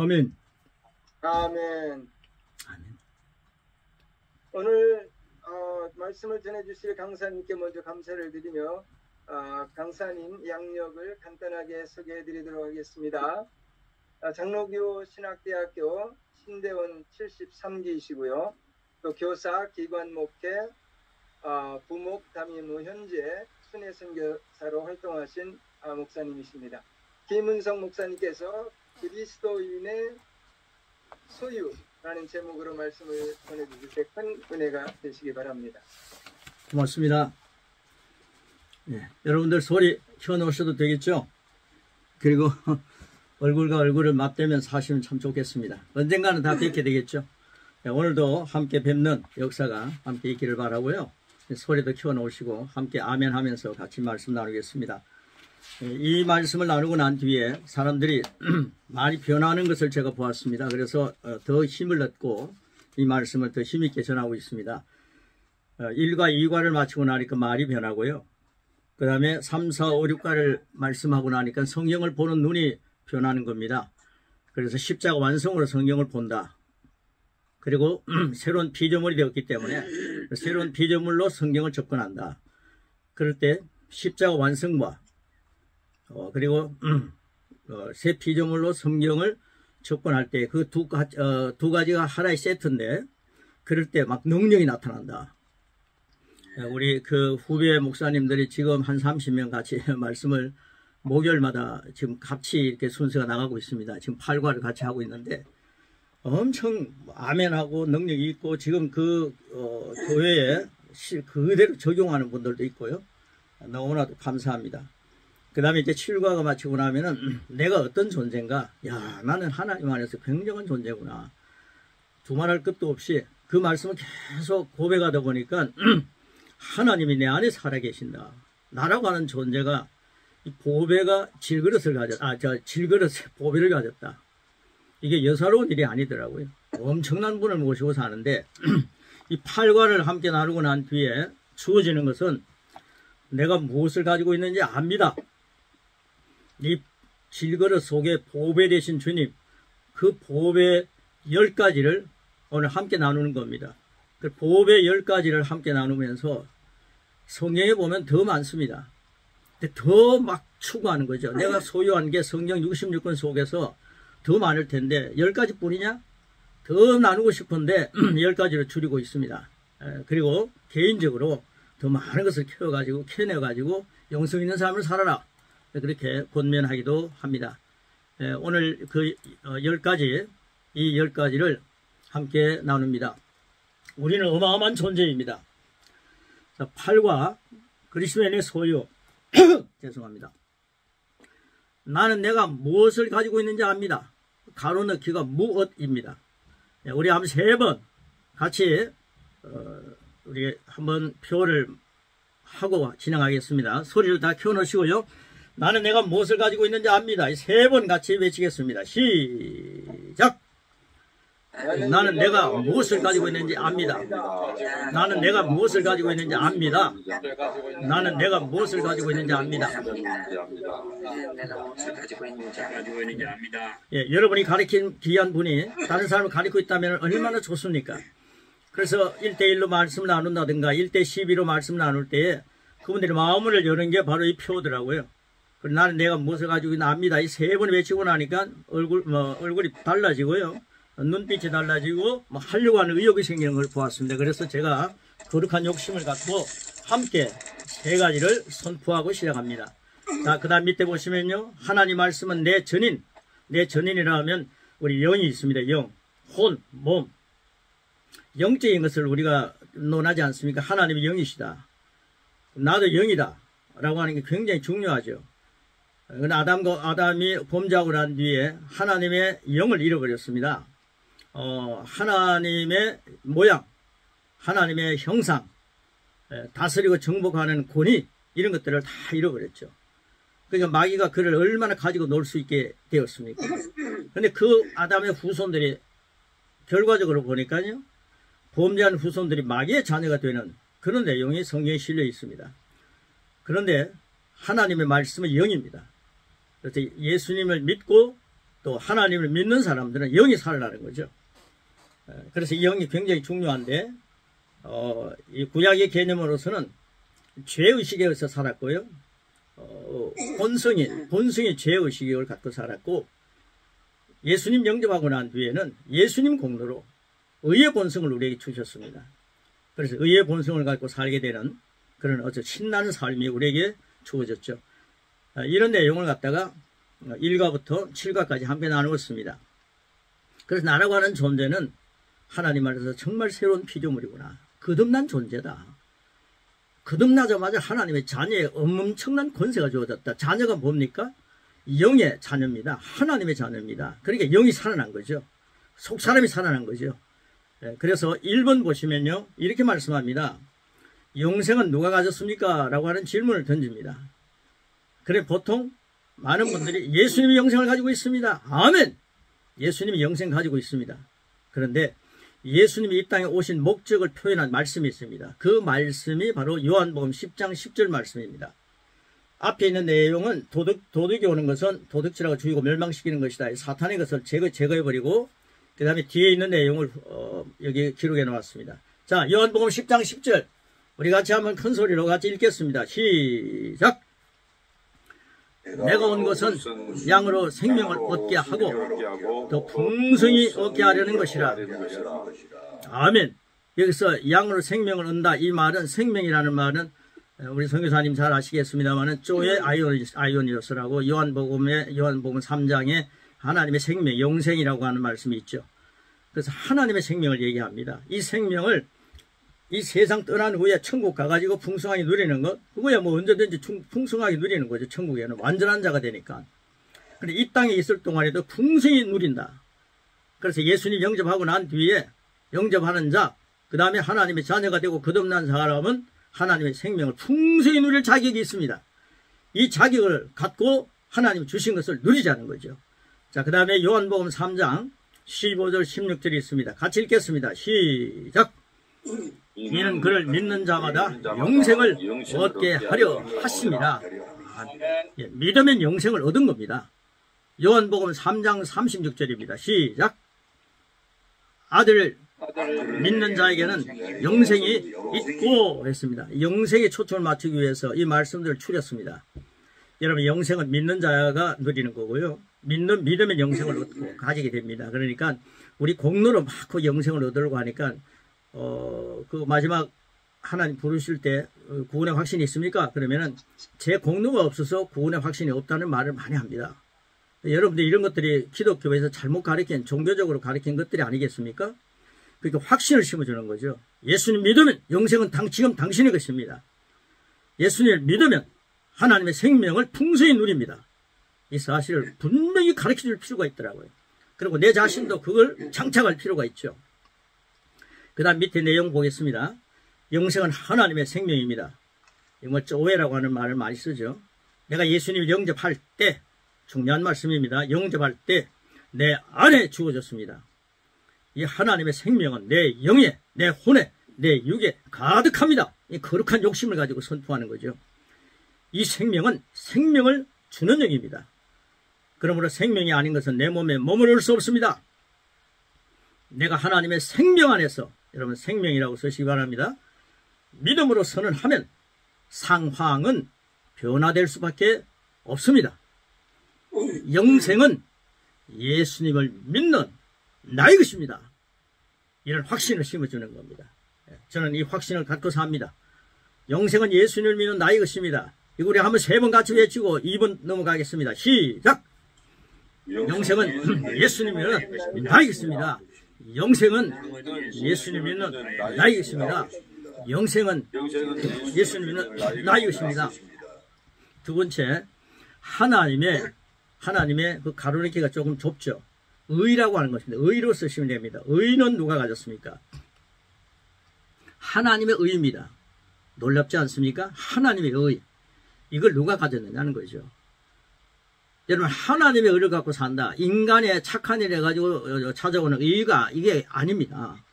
아멘. 아멘. 아멘. 오늘 말씀을 전해주실 강사님께 먼저 감사를 드리며 강사님 양력을 간단하게 소개해드리도록 하겠습니다. 장로교 신학대학교 신대원 73기이시고요. 또 교사, 기관 목회, 부목 담임 후 현재 순회 선교사로 활동하신 목사님이십니다. 김은성 목사님께서 그리스도인의 소유라는 제목으로 말씀을 전해주실 때 큰 은혜가 되시기 바랍니다. 고맙습니다. 네, 여러분들 소리 켜놓으셔도 되겠죠? 그리고 얼굴과 얼굴을 맞대면서 하시면 참 좋겠습니다. 언젠가는 다 뵙게 되겠죠? 네, 오늘도 함께 뵙는 역사가 함께 있기를 바라고요. 소리도 켜놓으시고 함께 아멘 하면서 같이 말씀 나누겠습니다. 이 말씀을 나누고 난 뒤에 사람들이 많이 변하는 것을 제가 보았습니다. 그래서 더 힘을 얻고 이 말씀을 더 힘있게 전하고 있습니다. 1과 2과를 마치고 나니까 말이 변하고요. 그 다음에 3, 4, 5, 6과를 말씀하고 나니까 성경을 보는 눈이 변하는 겁니다. 그래서 십자가 완성으로 성경을 본다. 그리고 새로운 피조물이 되었기 때문에 새로운 피조물로 성경을 접근한다. 그럴 때 십자가 완성과 그리고 새 피조물로 성경을 접근할 때 그 두 가지가 하나의 세트인데 그럴 때 막 능력이 나타난다. 우리 그 후배 목사님들이 지금 한 30명 같이 말씀을 목요일마다 지금 같이 이렇게 순서가 나가고 있습니다. 지금 8과를 같이 하고 있는데 엄청 아멘하고 능력이 있고 지금 그 교회에 그대로 적용하는 분들도 있고요. 너무나도 감사합니다. 그 다음에 이제 7과가 마치고 나면은 내가 어떤 존재인가? 야, 나는 하나님 안에서 굉장한 존재구나. 두말할 것도 없이 그 말씀을 계속 고백하다 보니까 하나님이 내 안에 살아계신다. 나라고 하는 존재가 이 보배가 질그릇을 질그릇에 보배를 가졌다. 이게 여사로운 일이 아니더라고요. 엄청난 분을 모시고 사는데 이 8과를 함께 나누고 난 뒤에 주어지는 것은 내가 무엇을 가지고 있는지 압니다. 이 질그릇 속에 보배 되신 주님, 그 보배 10가지를 오늘 함께 나누는 겁니다. 그 보배 10가지를 함께 나누면서 성경에 보면 더 많습니다. 근데 더 막 추구하는 거죠. 내가 소유한 게 성경 66권 속에서 더 많을 텐데 10가지 뿐이냐? 더 나누고 싶은데 10가지로 줄이고 있습니다. 그리고 개인적으로 더 많은 것을 캐내가지고 영성 있는 삶을 살아라. 그렇게 권면하기도 합니다. 오늘 그 10가지, 이 10가지를 함께 나눕니다. 우리는 어마어마한 존재입니다. 8과 그리스도인의 소유. 죄송합니다. 나는 내가 무엇을 가지고 있는지 압니다. 가로넣기가 무엇입니다. 우리 한번 3번 같이 우리 한번 표를 하고 진행하겠습니다. 소리를 다 켜놓으시고요. 나는 내가 무엇을 가지고 있는지 압니다. 3번 같이 외치겠습니다. 시작! 나는 내가 무엇을 가지고 있는지 압니다. 나는 내가 무엇을 가지고 있는지 압니다. 나는 내가 무엇을 가지고 있는지 압니다. 예, 여러분이 가르친 귀한 분이 다른 사람을 가르치고 있다면 얼마나 좋습니까? 그래서 1대1로 말씀을 나눈다든가 1대12로 말씀을 나눌 때에 그분들이 마음을 여는 게 바로 이 표더라고요. 나는 내가 무엇을 가지고 있나 압니다. 이 3번 외치고 나니까 얼굴이 달라지고요. 눈빛이 달라지고 하려고 하는 의욕이 생기는 걸 보았습니다. 그래서 제가 거룩한 욕심을 갖고 함께 3가지를 선포하고 시작합니다. 자, 그 다음 밑에 보시면요. 하나님 말씀은 내 전인. 내 전인이라 하면 우리 영이 있습니다. 영, 혼, 몸. 영적인 것을 우리가 논하지 않습니까? 하나님이 영이시다. 나도 영이다. 라고 하는 게 굉장히 중요하죠. 아담이 범죄하고 난 뒤에 하나님의 영을 잃어버렸습니다. 하나님의 모양, 하나님의 형상, 다스리고 정복하는 권위, 이런 것들을 다 잃어버렸죠. 그러니까 마귀가 그를 얼마나 가지고 놀 수 있게 되었습니까? 근데 그 아담의 후손들이 결과적으로 보니까요, 범죄한 후손들이 마귀의 자녀가 되는 그런 내용이 성경에 실려 있습니다. 그런데 하나님의 말씀은 영입니다. 그래서 예수님을 믿고 또 하나님을 믿는 사람들은 영이 살아나는 거죠. 그래서 이 영이 굉장히 중요한데 이 구약의 개념으로서는 죄의식에서 살았고요. 본성이 죄의식을 갖고 살았고, 예수님 영접하고 난 뒤에는 예수님 공로로 의의 본성을 우리에게 주셨습니다. 그래서 의의 본성을 갖고 살게 되는 그런 어떤 신나는 삶이 우리에게 주어졌죠. 이런 내용을 갖다가 1과부터 7과까지 함께 나누었습니다. 그래서 나라고 하는 존재는 하나님 안에서 정말 새로운 피조물이구나. 거듭난 존재다. 거듭나자마자 하나님의 자녀의 엄청난 권세가 주어졌다. 자녀가 뭡니까? 영의 자녀입니다. 하나님의 자녀입니다. 그러니까 영이 살아난 거죠. 속사람이 살아난 거죠. 그래서 1번 보시면요, 이렇게 말씀합니다. 영생은 누가 가졌습니까? 라고 하는 질문을 던집니다. 그래 보통 많은 분들이 예수님이 영생을 가지고 있습니다. 아멘! 예수님이 영생 가지고 있습니다. 그런데 예수님이 이 땅에 오신 목적을 표현한 말씀이 있습니다. 그 말씀이 바로 요한복음 10장 10절 말씀입니다. 앞에 있는 내용은 도둑이 오는 것은 도둑질하고 죽이고 멸망시키는 것이다. 사탄의 것을 제거해버리고 그 다음에 뒤에 있는 내용을 여기 기록해 놓았습니다. 자, 요한복음 10장 10절 우리 같이 한번 큰 소리로 같이 읽겠습니다. 시작! 내가 온 것은 양으로 생명을 얻게 하고 더 풍성히 얻게 하려는 것이라. 아멘. 여기서 양으로 생명을 얻는다. 이 말은, 생명이라는 말은 우리 선교사님 잘 아시겠습니다만은 쪼의 아이오니오스라고 요한복음 3장에 하나님의 생명, 영생이라고 하는 말씀이 있죠. 그래서 하나님의 생명을 얘기합니다. 이 생명을 이 세상 떠난 후에 천국 가가지고 풍성하게 누리는 것, 그거야 뭐 언제든지 풍성하게 누리는 거죠. 천국에는 완전한 자가 되니까. 근데 이 땅에 있을 동안에도 풍성히 누린다. 그래서 예수님 영접하고 난 뒤에 영접하는 자, 그 다음에 하나님의 자녀가 되고 거듭난 사람은 하나님의 생명을 풍성히 누릴 자격이 있습니다. 이 자격을 갖고 하나님이 주신 것을 누리자는 거죠. 자, 그 다음에 요한복음 3장 15절 16절이 있습니다. 같이 읽겠습니다. 시작! 이는 그를 믿는 자마다 영생을 얻게 하려 하십니다. 믿으면 영생을 얻은 겁니다. 요한복음 3장 36절입니다. 시작! 아들을 믿는 자에게는 영생이 있고 했습니다. 영생에 초점을 맞추기 위해서 이 말씀들을 추렸습니다. 여러분, 영생은 믿는 자가 누리는 거고요. 믿으면 영생을 얻고 가지게 됩니다. 그러니까 우리 공로로 막 그 영생을 얻으려고 하니까 그 마지막 하나님 부르실 때 구원의 확신이 있습니까? 그러면은 제 공로가 없어서 구원의 확신이 없다는 말을 많이 합니다. 여러분들 이런 것들이 기독교에서 잘못 가르친, 종교적으로 가르친 것들이 아니겠습니까? 그러니까 확신을 심어주는 거죠. 예수님 믿으면 영생은 지금 당신의 것입니다. 예수님을 믿으면 하나님의 생명을 풍성히 누립니다. 이 사실을 분명히 가르쳐줄 필요가 있더라고요. 그리고 내 자신도 그걸 장착할 필요가 있죠. 그 다음 밑에 내용 보겠습니다. 영생은 하나님의 생명입니다. 뭐 오해라고 하는 말을 많이 쓰죠. 내가 예수님을 영접할 때, 중요한 말씀입니다. 영접할 때 내 안에 주어졌습니다. 이 하나님의 생명은 내 영에, 내 혼에, 내 육에 가득합니다. 이 거룩한 욕심을 가지고 선포하는 거죠. 이 생명은 생명을 주는 영입니다. 그러므로 생명이 아닌 것은 내 몸에 머무를 수 없습니다. 내가 하나님의 생명 안에서, 여러분 생명이라고 쓰시기 바랍니다. 믿음으로 선언하면 상황은 변화될 수밖에 없습니다. 영생은 예수님을 믿는 나의 것입니다. 이런 확신을 심어주는 겁니다. 저는 이 확신을 갖고 삽니다. 영생은 예수님을 믿는 나의 것입니다. 이거 우리 한번 3번 같이 외치고 2번 넘어가겠습니다. 시작! 영생은 예수님을 믿는 나의 것입니다. 영생은 예수님 믿는 나의 것입니다. 영생은 예수님 믿는 나의 것입니다. 두 번째, 하나님의 그 가로넣기가 조금 좁죠. 의라고 하는 것입니다. 의로 쓰시면 됩니다. 의는 누가 가졌습니까? 하나님의 의입니다. 놀랍지 않습니까? 하나님의 의. 이걸 누가 가졌느냐는 거죠. 여러분, 하나님의 의를 갖고 산다. 인간의 착한 일에 가지고 찾아오는 의가 이게 아닙니다.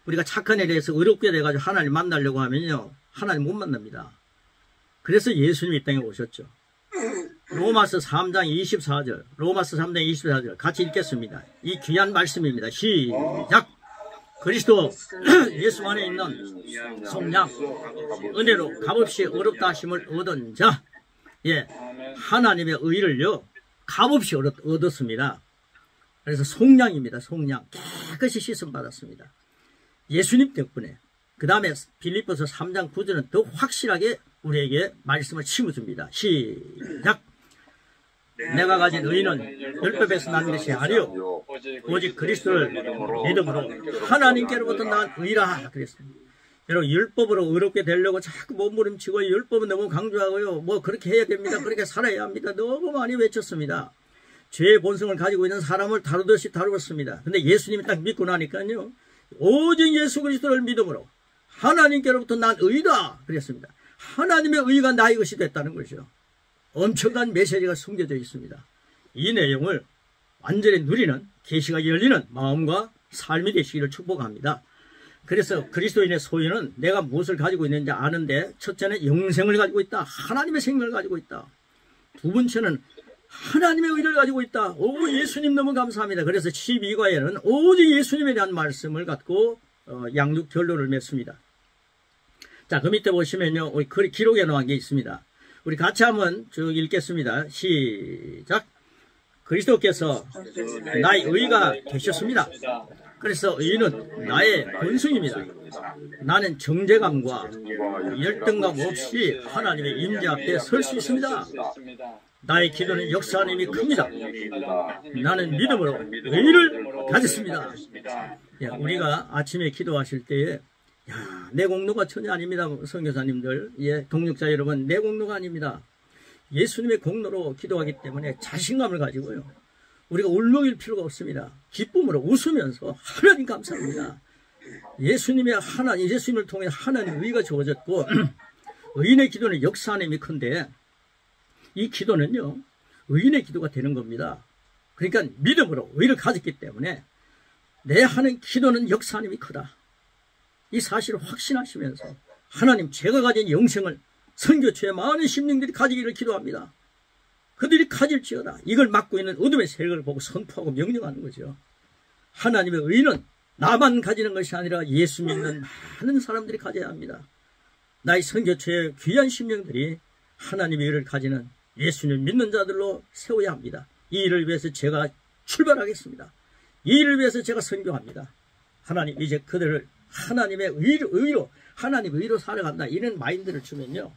우리가 착한 일에 대해서 의롭게 돼가지고 하나님 만나려고 하면요, 하나님 못 만납니다. 그래서 예수님이 이 땅에 오셨죠. 로마서 3장 24절, 로마서 3장 24절 같이 읽겠습니다. 이 귀한 말씀입니다. 시작! 그리스도 예수 안에 있는 속량, 은혜로 값없이 어렵다 하심을 얻은 자, 예, 하나님의 의를요, 값없이 얻었습니다. 그래서 속량입니다. 속량. 깨끗이 씻음 받았습니다. 예수님 덕분에. 그 다음에 빌립보서 3장 9절은 더 확실하게 우리에게 말씀을 심어줍니다. 시작! 내가 가진 의는 율법에서 난 것이 아니요 오직 그리스도를 믿음으로 하나님께로부터 난 의라 그랬습니다. 여러분, 율법으로 의롭게 되려고 자꾸 몸부림치고 율법은 너무 강조하고요, 뭐 그렇게 해야 됩니다, 그렇게 살아야 합니다, 너무 많이 외쳤습니다. 죄의 본성을 가지고 있는 사람을 다루듯이 다루었습니다. 근데 예수님이 딱 믿고 나니까요, 오직 예수 그리스도를 믿음으로 하나님께로부터 난 의다 그랬습니다. 하나님의 의가 나의 것이 됐다는 것이죠. 엄청난 메시지가 숨겨져 있습니다. 이 내용을 완전히 누리는, 계시가 열리는 마음과 삶이 되시기를 축복합니다. 그래서 그리스도인의 소유는 내가 무엇을 가지고 있는지 아는데, 첫째는 영생을 가지고 있다, 하나님의 생명을 가지고 있다. 두 번째는 하나님의 의를 가지고 있다. 오, 예수님 너무 감사합니다. 그래서 12과에는 오직 예수님에 대한 말씀을 갖고 양육 결론을 맺습니다. 자, 그 밑에 보시면요, 기록에 놓은 게 있습니다. 우리 같이 한번 쭉 읽겠습니다. 시작! 그리스도께서 나의 의가 되셨습니다. 그래서 의는 나의 본성입니다. 나는 정죄감과 열등감 없이 하나님의 임재 앞에 설 수 있습니다. 나의 기도는 역사하는 힘이 큽니다. 나는 믿음으로 의를 가졌습니다. 야, 우리가 아침에 기도하실 때에, 야, 내 공로가 전혀 아닙니다. 선교사님들, 예, 동역자 여러분, 내 공로가 아닙니다. 예수님의 공로로 기도하기 때문에 자신감을 가지고요, 우리가 울먹일 필요가 없습니다. 기쁨으로 웃으면서 하나님 감사합니다. 예수님을 통해 하나님의 의가 주어졌고 의인의 기도는 역사하는 힘이 큰데, 이 기도는요, 의인의 기도가 되는 겁니다. 그러니까 믿음으로 의를 가졌기 때문에 내 하는 기도는 역사하는 힘이 크다. 이 사실을 확신하시면서 하나님, 제가 가진 영생을 선교처에 많은 심령들이 가지기를 기도합니다. 그들이 가질지어다. 이걸 막고 있는 어둠의 세력을 보고 선포하고 명령하는 거죠. 하나님의 의는 나만 가지는 것이 아니라 예수 믿는 많은 사람들이 가져야 합니다. 나의 선교처의 귀한 심령들이 하나님의 의를 가지는 예수님을 믿는 자들로 세워야 합니다. 이 일을 위해서 제가 출발하겠습니다. 이 일을 위해서 제가 선교합니다. 하나님, 이제 그들을 하나님의 의로, 하나님의 의로 살아간다, 이런 마인드를 주면요,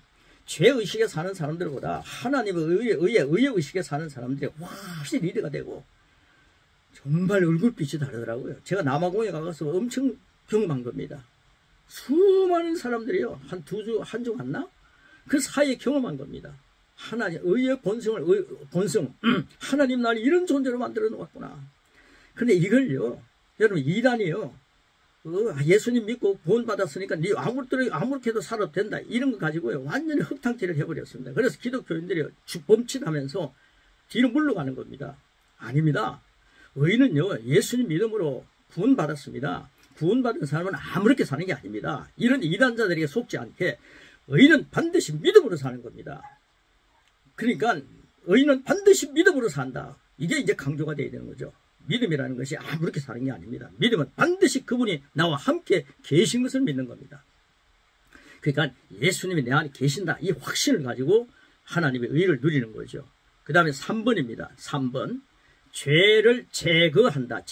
죄의식에 사는 사람들보다 하나님의 의식에 사는 사람들이 훨씬 리드가 되고 정말 얼굴빛이 다르더라고요. 제가 남아공에 가서 엄청 경험한 겁니다. 수많은 사람들이요, 한 주 갔나? 그 사이에 경험한 겁니다. 하나님, 의의 본성, 하나님 나를 이런 존재로 만들어 놓았구나. 근데 이걸요, 여러분, 이단이요, 예수님 믿고 구원받았으니까 네 아무렇게도 살아도 된다, 이런 거 가지고요, 완전히 흙탕질을 해버렸습니다. 그래서 기독교인들이 범칙하면서 뒤로 물러가는 겁니다. 아닙니다. 의인은요, 예수님 믿음으로 구원받았습니다. 구원받은 사람은 아무렇게 사는 게 아닙니다. 이런 이단자들에게 속지 않게 의인은 반드시 믿음으로 사는 겁니다. 그러니까 의인은 반드시 믿음으로 산다, 이게 이제 강조가 돼야 되는 거죠. 믿음이라는 것이 아무렇게 사는 게 아닙니다. 믿음은 반드시 그분이 나와 함께 계신 것을 믿는 겁니다. 그러니까 예수님이 내 안에 계신다, 이 확신을 가지고 하나님의 의를 누리는 거죠. 그 다음에 3번입니다. 3번. 죄를 제거한다.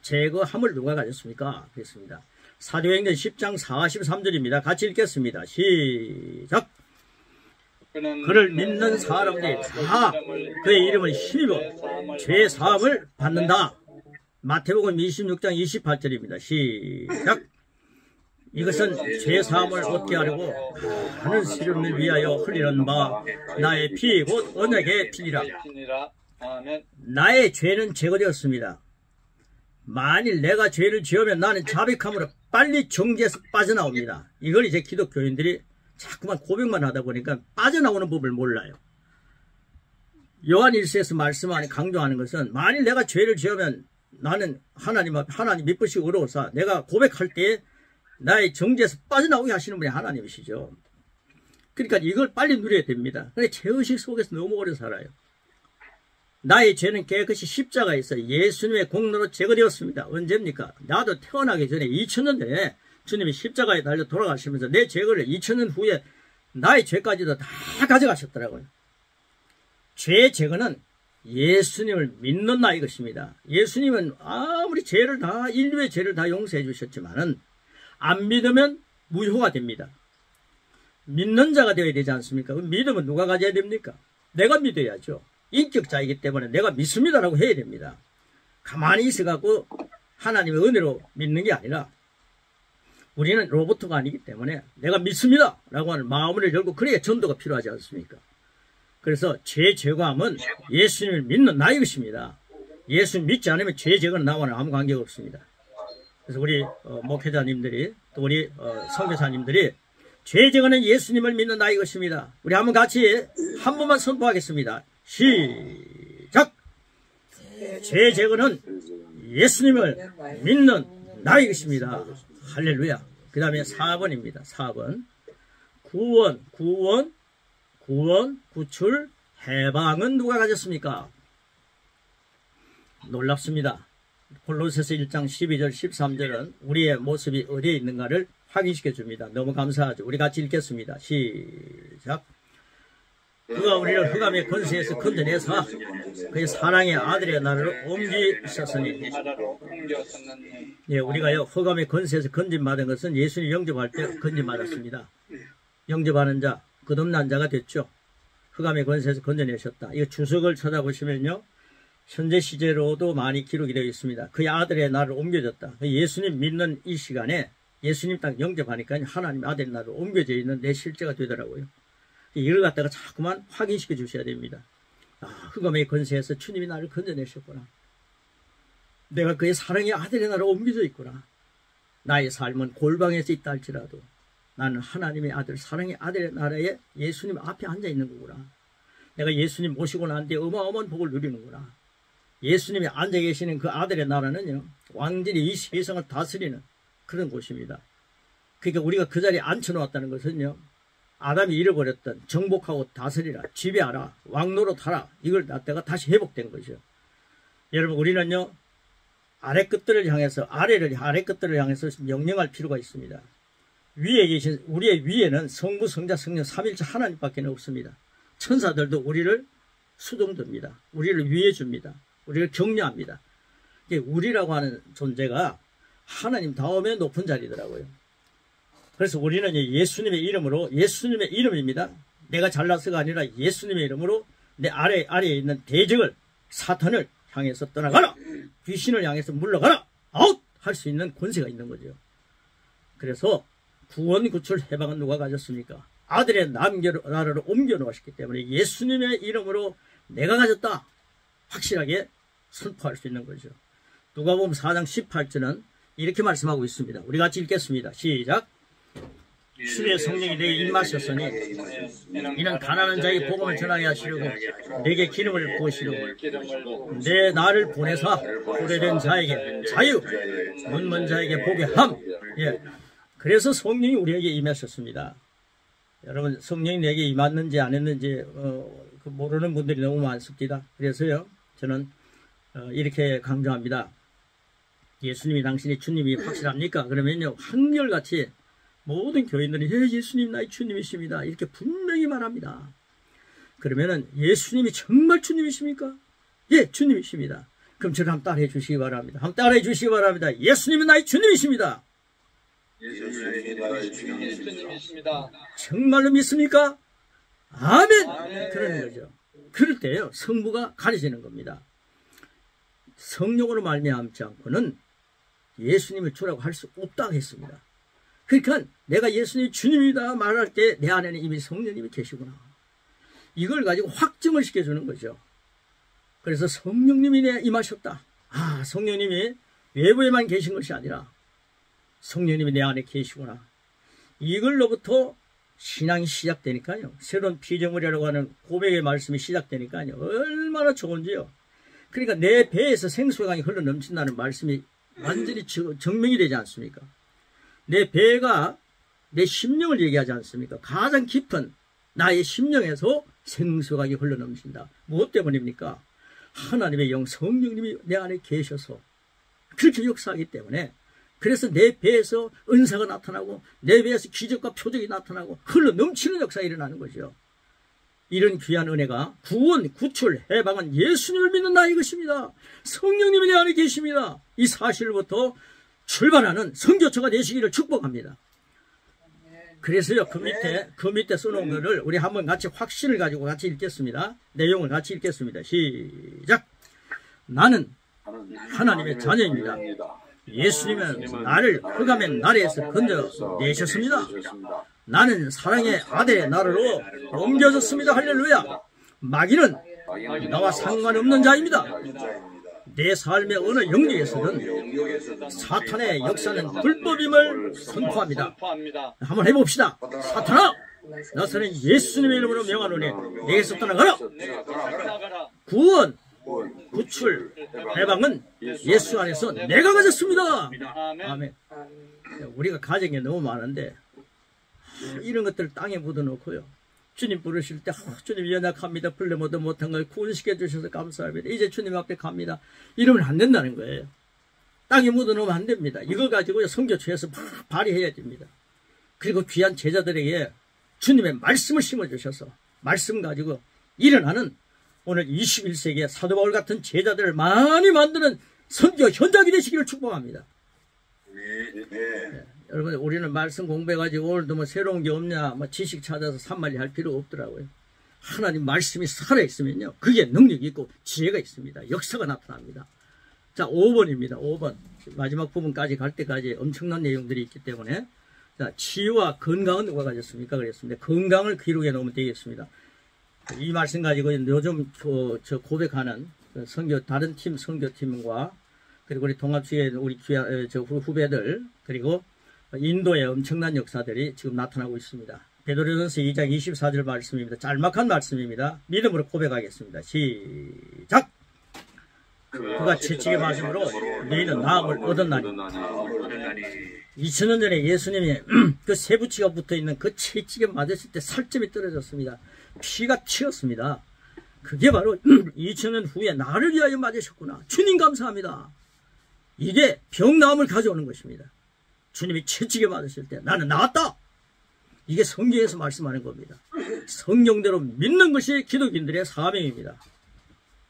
제거함을 누가 가졌습니까? 그랬습니다. 사도행전 10장 43절입니다. 같이 읽겠습니다. 시작! 그를 믿는 사람들이 다 그의 이름을 힘입어 죄 사함을 받는다. 마태복음 26장 28절입니다. 시작! 이것은 죄 사함을 얻게 하려고 많은 시련을 위하여 흘리는 바 나의 피 곧 언약의 피니라. 나의 죄는 제거되었습니다. 만일 내가 죄를 지으면 나는 자백함으로 빨리 정죄에서 빠져나옵니다. 이걸 이제 기독교인들이 자꾸만 고백만 하다 보니까 빠져나오는 법을 몰라요. 요한 1서에서 말씀하는, 강조하는 것은, 만일 내가 죄를 지으면 나는 하나님 믿으시고 의로우사 내가 고백할 때 나의 정죄에서 빠져나오게 하시는 분이 하나님이시죠. 그러니까 이걸 빨리 누려야 됩니다. 근데 죄의식 속에서 너무 오래 살아요. 나의 죄는 깨끗이 십자가에서 예수님의 공로로 제거되었습니다. 언제입니까? 나도 태어나기 전에 2000년 전에 주님이 십자가에 달려 돌아가시면서 내 죄를 2000년 후에 나의 죄까지도 다 가져가셨더라고요. 죄 제거는 예수님을 믿는 나 이것입니다. 예수님은 아무리 인류의 죄를 다 용서해 주셨지만은 안 믿으면 무효가 됩니다. 믿는 자가 되어야 되지 않습니까? 믿음은 누가 가져야 됩니까? 내가 믿어야죠. 인격자이기 때문에 내가 믿습니다라고 해야 됩니다. 가만히 있어갖고 하나님의 은혜로 믿는 게 아니라 우리는 로봇가 아니기 때문에 내가 믿습니다라고 하는 마음을 열고 그래야 전도가 필요하지 않습니까? 그래서 죄 제거함은 예수님을 믿는 나의 것입니다. 예수 믿지 않으면 죄 제거는 나와는 아무 관계가 없습니다. 그래서 우리 목회자님들이 또 우리 선교사님들이 죄 제거는 예수님을 믿는 나의 것입니다. 우리 한번 같이 한 번만 선포하겠습니다. 시작! 죄 제거는 예수님을 믿는 나의 것입니다. 할렐루야. 그 다음에 4번입니다. 4번. 구원, 구출, 해방은 누가 가졌습니까? 놀랍습니다. 골로새서 1장 12절 13절은 우리의 모습이 어디에 있는가를 확인시켜 줍니다. 너무 감사하죠. 우리 같이 읽겠습니다. 시작. 그가 우리를 흑암의 권세에서 건져내사 그의 사랑의 아들의 나라로 옮기셨으니, 예, 우리가요 흑암의 권세에서 건짐받은 것은 예수님 영접할 때 건짐받았습니다. 영접하는 자, 거듭난 자가 됐죠. 흑암의 권세에서 건져내셨다. 이거 주석을 찾아보시면요 현재 시제로도 많이 기록이 되어 있습니다. 그의 아들의 나라를 옮겨졌다. 예수님 믿는 이 시간에 예수님 딱 영접하니까 하나님의 아들의 나라로 옮겨져 있는 내 실제가 되더라고요. 이걸 갖다가 자꾸만 확인시켜 주셔야 됩니다. 흑암의 권세에서 주님이 나를 건져내셨구나. 내가 그의 사랑의 아들의 나라로 옮겨져 있구나. 나의 삶은 골방에서 있다 할지라도 나는 하나님의 아들, 사랑의 아들의 나라에 예수님 앞에 앉아 있는 거구나. 내가 예수님 모시고 난 뒤에 어마어마한 복을 누리는구나. 예수님이 앉아 계시는 그 아들의 나라는요 완전히 이 세상을 다스리는 그런 곳입니다. 그러니까 우리가 그 자리에 앉혀놓았다는 것은요 아담이 잃어버렸던 정복하고 다스리라, 지배하라, 왕노릇하라, 이걸 갖다가 다시 회복된 거죠. 여러분, 우리는요 아래 끝들을 향해서 아래 끝들을 향해서 명령할 필요가 있습니다. 위에 계신 우리의 위에는 성부, 성자, 성령 삼일체 하나님밖에 없습니다. 천사들도 우리를 수동듭니다. 우리를 위해 줍니다. 우리를 격려합니다. 우리라고 하는 존재가 하나님 다음에 높은 자리더라고요. 그래서 우리는 예수님의 이름으로, 예수님의 이름입니다. 내가 잘나서가 아니라 예수님의 이름으로 내 아래에 있는 대적을, 사탄을 향해서 떠나가라! 귀신을 향해서 물러가라! 아웃! 할 수 있는 권세가 있는 거죠. 그래서 구원, 구출, 해방은 누가 가졌습니까? 아들의 나라를 옮겨 놓으셨기 때문에 예수님의 이름으로 내가 가졌다! 확실하게 선포할 수 있는 거죠. 누가복음 4장 18절은 이렇게 말씀하고 있습니다. 우리 같이 읽겠습니다. 시작. 주의 성령이 내게 임하셨으니 이는 가난한 자에게 복음을 전하게 하시려고 내게 기름을 부으시려고 내 나를 보내사 오래된 자에게 자유, 문문 자에게 복의 함. 예. 그래서 성령이 우리에게 임하셨습니다. 여러분, 성령이 내게 임했는지 안 했는지 모르는 분들이 너무 많습니다. 그래서요 저는 이렇게 강조합니다. 예수님이 당신이 주님이 확실합니까? 그러면요 한결같이 모든 교인들이 예수님 나의 주님이십니다 이렇게 분명히 말합니다. 그러면은 예수님이 정말 주님이십니까? 예, 주님이십니다. 그럼 저를 한번 따라해 주시기 바랍니다. 한번 따라해 주시기 바랍니다. 예수님은 나의 주님이십니다. 예수님이십니다. 정말로 믿습니까? 아멘! 그러는 거죠. 그럴 때요 성부가 가려지는 겁니다. 성령으로 말미암지 않고는 예수님을 주라고 할 수 없다고 했습니다. 그러니까 내가 예수님 주님이다 말할 때 내 안에는 이미 성령님이 계시구나. 이걸 가지고 확증을 시켜주는 거죠. 그래서 성령님이 내 임하셨다. 성령님이 외부에만 계신 것이 아니라 성령님이 내 안에 계시구나. 이걸로부터 신앙이 시작되니까요. 새로운 피조물이라고 하는 고백의 말씀이 시작되니까요. 얼마나 좋은지요. 그러니까 내 배에서 생수강이 흘러 넘친다는 말씀이 완전히 증명이 되지 않습니까? 내 배가 내 심령을 얘기하지 않습니까? 가장 깊은 나의 심령에서 생수강이 흘러넘친다. 무엇 때문입니까? 하나님의 영 성령님이 내 안에 계셔서 그렇게 역사하기 때문에, 그래서 내 배에서 은사가 나타나고 내 배에서 기적과 표적이 나타나고 흘러넘치는 역사가 일어나는 거죠. 이런 귀한 은혜가 구원, 구출, 해방은 예수님을 믿는 나의 것입니다. 성령님이 내 안에 계십니다. 이 사실부터 출발하는 선교처가 되시기를 축복합니다. 그래서요, 그 밑에 써놓은 거를 우리 한번 같이 확신을 가지고 같이 읽겠습니다. 내용을 같이 읽겠습니다. 시작! 나는 하나님의 자녀입니다. 예수님은 나를 흑암의 나라에서 건져내셨습니다. 나는 사랑의 아들의 나라로 옮겨졌습니다. 할렐루야! 마귀는 나와 상관없는 자입니다. 내 삶의 어느 영역에서든 사탄의 역사는 불법임을 선포합니다. 한번 해봅시다. 사탄아! 나서는 예수님의 이름으로 명하노니 내게서 떠나가라! 구원, 구출, 해방은 예수 안에서 내가 가졌습니다. 아멘. 우리가 가진 게 너무 많은데 이런 것들을 땅에 묻어놓고요, 주님 부르실 때 주님 연약합니다. 불러모도 못한 걸 구원시켜 주셔서 감사합니다. 이제 주님 앞에 갑니다. 이러면 안 된다는 거예요. 땅에 묻어놓으면 안 됩니다. 이거 가지고 선교처에서 발휘해야 됩니다. 그리고 귀한 제자들에게 주님의 말씀을 심어주셔서 말씀 가지고 일어나는 오늘 21세기의 사도 바울 같은 제자들을 많이 만드는 선교 현장이 되시기를 축복합니다. 네. 여러분, 우리는 말씀 공부해가지고 오늘도 뭐 새로운 게 없냐, 뭐 지식 찾아서 산말이 할 필요 없더라고요. 하나님 말씀이 살아있으면요, 그게 능력이 있고 지혜가 있습니다. 역사가 나타납니다. 자, 5번입니다. 5번. 마지막 부분까지 갈 때까지 엄청난 내용들이 있기 때문에. 자, 치유와 건강은 누가 가졌습니까? 그랬습니다. 건강을 기록해 놓으면 되겠습니다. 이 말씀 가지고 요즘 저 고백하는 다른 팀 선교팀과 그리고 우리 동합주의 우리 후배들, 그리고 인도의 엄청난 역사들이 지금 나타나고 있습니다. 베드로전서 2장 24절 말씀입니다. 짤막한 말씀입니다. 믿음으로 고백하겠습니다. 시작! 그가 채찍에 맞음으로 너희는 나음을 얻었나니. 2000년 전에 예수님이 그 세부치가 붙어있는 그 채찍에 맞았을 때 살점이 떨어졌습니다. 피가 튀었습니다. 그게 바로 2000년 후에 나를 위하여 맞으셨구나. 주님 감사합니다. 이게 병나음을 가져오는 것입니다. 주님이 채찍에 맞으실 때 나는 나았다. 이게 성경에서 말씀하는 겁니다. 성경대로 믿는 것이 기독인들의 사명입니다.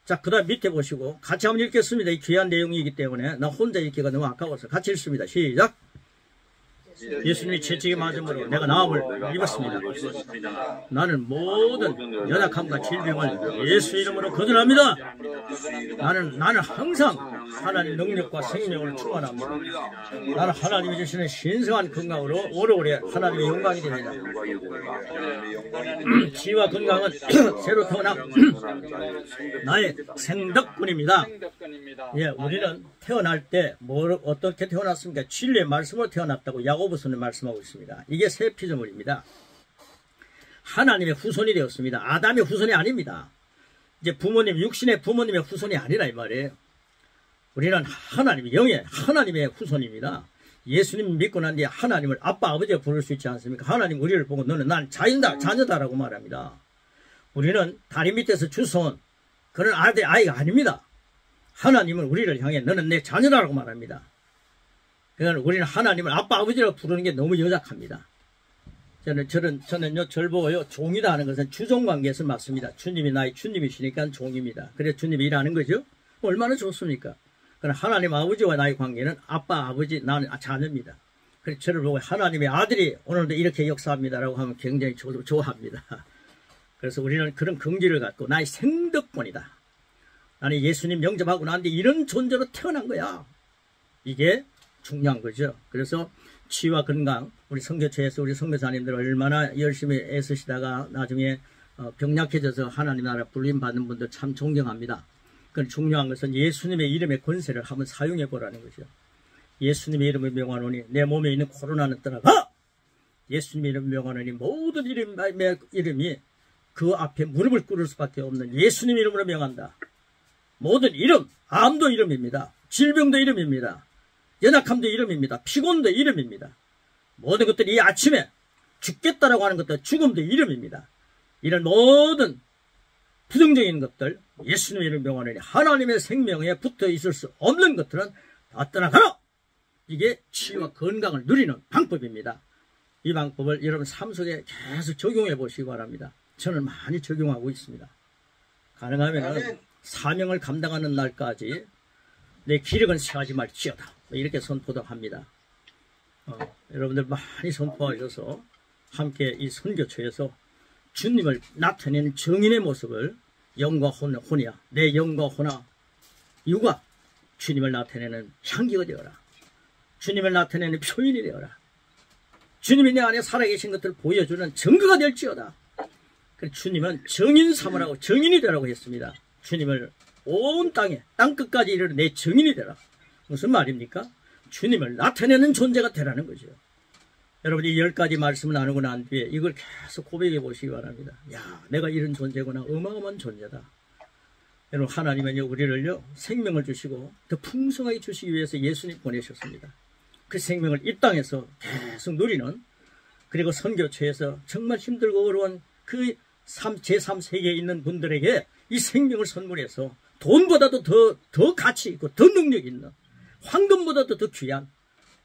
자, 그 다음 밑에 보시고 같이 한번 읽겠습니다. 이 귀한 내용이기 때문에 나 혼자 읽기가 너무 아까워서 같이 읽습니다. 시작! 예수님이 채찍에 맞음으로 내가 나음을 입었습니다. 나는 모든 연약함과 질병을 예수 이름으로 거절합니다. 나는 항상 하나님 능력과 생명을 충만합니다. 나는 하나님이 주시는 신성한 건강으로 오래오래 하나님의 영광이 됩니다. 치유와 건강은 새로 태어난 나의 생덕분입니다. 예, 우리는 태어날 때 어떻게 태어났습니까? 진리의 말씀으로 태어났다고 야고보서는 말씀하고 있습니다. 이게 새 피조물입니다. 하나님의 후손이 되었습니다. 아담의 후손이 아닙니다. 이제 육신의 부모님의 후손이 아니라 이 말이에요. 우리는 하나님의 후손입니다. 예수님 믿고 난 뒤에 하나님을 아빠, 아버지가 부를 수 있지 않습니까? 하나님 우리를 보고 너는 난 자녀다라고 말합니다. 우리는 다리 밑에서 주워온 그런 아이가 아닙니다. 하나님은 우리를 향해 너는 내 자녀다라고 말합니다. 그러니까 우리는 하나님을 아빠, 아버지라고 부르는 게 너무 여작합니다. 저는요, 절 보고요, 종이다 하는 것은 주종관계에서 맞습니다. 주님이 나의 주님이시니까 종입니다. 그래서 주님이 일하는 거죠. 얼마나 좋습니까? 그러나 하나님 아버지와 나의 관계는 아빠, 아버지, 나는 자녀입니다. 그래서 저를 보고 하나님의 아들이 오늘도 이렇게 역사합니다라고 하면 굉장히 좋아합니다. 그래서 우리는 그런 긍지를 갖고 나의 생덕권이다. 나는 예수님 영접하고 난 뒤에 이런 존재로 태어난 거야. 이게 중요한 거죠. 그래서 치유와 건강, 우리 선교처에서 우리 선교사님들 얼마나 열심히 애쓰시다가 나중에 병약해져서 하나님 나라 불림 받는 분들 참 존경합니다. 그 중요한 것은 예수님의 이름의 권세를 한번 사용해 보라는 거죠. 예수님의 이름을 명하노니 내 몸에 있는 코로나는 떠나가! 예수님의 이름을 명하노니 모든 이름이 그 앞에 무릎을 꿇을 수밖에 없는 예수님 이름으로 명한다. 모든 이름, 암도 이름입니다. 질병도 이름입니다. 연약함도 이름입니다. 피곤도 이름입니다. 모든 것들이 이 아침에 죽겠다라고 하는 것도 죽음도 이름입니다. 이런 모든 부정적인 것들, 예수님의 명하노니 하나님의 생명에 붙어 있을 수 없는 것들은 다 떠나가라! 이게 치유와 건강을 누리는 방법입니다. 이 방법을 여러분 삶 속에 계속 적용해 보시기 바랍니다. 저는 많이 적용하고 있습니다. 가능하면 사명을 감당하는 날까지 내 기력은 세하지 말지어다, 이렇게 선포도 합니다. 여러분들 많이 선포하셔서 함께 이 선교처에서 주님을 나타내는 정인의 모습을, 영과 혼이야, 내 영과 혼아 유가 주님을 나타내는 향기가 되어라. 주님을 나타내는 표현이 되어라. 주님이 내 안에 살아계신 것들을 보여주는 증거가 될지어다. 주님은 정인 삼으라고, 정인이 되라고 했습니다. 주님을 온 땅에, 땅끝까지 이르러 내 정인이 되라. 무슨 말입니까? 주님을 나타내는 존재가 되라는 거죠. 여러분, 이 10가지 말씀을 나누고 난 뒤에 이걸 계속 고백해 보시기 바랍니다. 야, 내가 이런 존재구나. 어마어마한 존재다. 여러분, 하나님은요, 우리를요, 생명을 주시고 더 풍성하게 주시기 위해서 예수님 보내셨습니다. 그 생명을 이 땅에서 계속 누리는, 그리고 선교처에서 정말 힘들고 어려운 그 제3세계에 있는 분들에게 이 생명을 선물해서 돈보다도 더 가치 있고 더 능력 있는, 황금보다도 더 귀한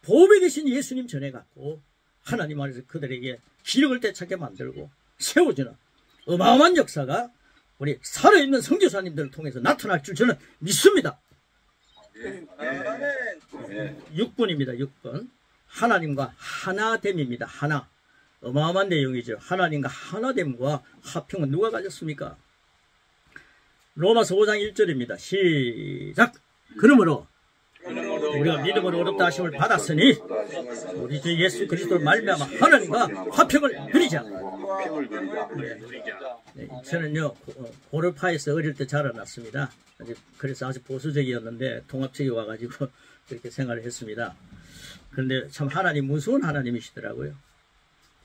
보배 되신 예수님 전해갖고 하나님 안에서 그들에게 기력을 되찾게 만들고 세워주는 어마어마한 역사가 우리 살아있는 선교사님들을 통해서 나타날 줄 저는 믿습니다. 6번입니다. 6번. 하나님과 하나됨입니다. 하나. 어마어마한 내용이죠. 하나님과 하나됨과 화평은 누가 가졌습니까? 로마서 5장 1절입니다. 시작. 그러므로 우리가 믿음으로 의롭다 하심을 받았으니 우리 주 예수 그리스도를 말미암아 하나님과 화평을 누리자. 네, 저는요, 고르파에서 어릴 때 자라났습니다. 그래서 아주 보수적이었는데 통합적이 와가지고 그렇게 생활을 했습니다. 그런데 참 하나님 무서운 하나님이시더라고요.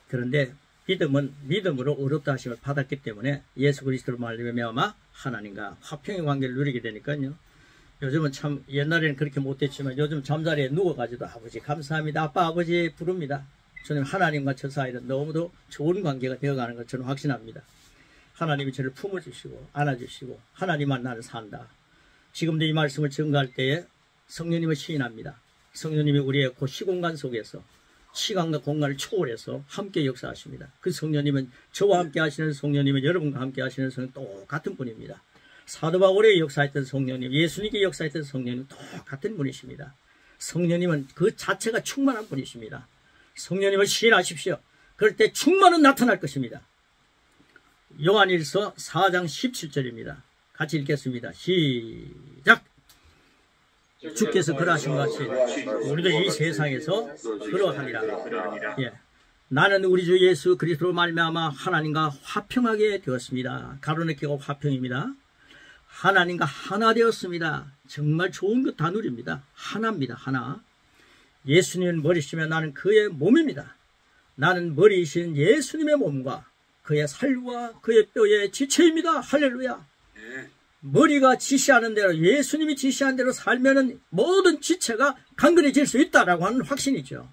그런데 믿음은 믿음으로 의롭다 하심을 받았기 때문에 예수 그리스도를 말미암아 하나님과 화평의 관계를 누리게 되니까요. 요즘은 참 옛날에는 그렇게 못됐지만 요즘 잠자리에 누워가지고 아버지 감사합니다, 아빠 아버지 부릅니다. 저는 하나님과 저 사이는 너무도 좋은 관계가 되어가는 것 저는 확신합니다. 하나님이 저를 품어주시고 안아주시고 하나님만 나는 산다. 지금도 이 말씀을 증거할 때에 성령님을 시인합니다. 성령님이 우리의 그 시공간 속에서 시간과 공간을 초월해서 함께 역사하십니다. 그 성령님은 저와 함께 하시는 성령님은 여러분과 함께 하시는 성령 똑같은 분입니다. 사도 바울의 역사했던 성령님, 예수님께 역사했던 성령님 똑같은 분이십니다. 성령님은 그 자체가 충만한 분이십니다. 성령님을 시인하십시오. 그럴 때 충만은 나타날 것입니다. 요한일서 4장 17절입니다. 같이 읽겠습니다. 시작. 주께서 그러하신 것 같이 우리도 이 세상에서 그러하니라. 예. 나는 우리 주 예수 그리스도로 말미암아 하나님과 화평하게 되었습니다. 가로는 끼고 화평입니다. 하나님과 하나 되었습니다. 정말 좋은 것 다 누립니다. 하나입니다. 하나. 예수님은 머리시며 나는 그의 몸입니다. 나는 머리이신 예수님의 몸과 그의 살과 그의 뼈의 지체입니다. 할렐루야. 머리가 지시하는 대로, 예수님이 지시한 대로 살면은 모든 지체가 강건해질 수 있다라고 하는 확신이죠.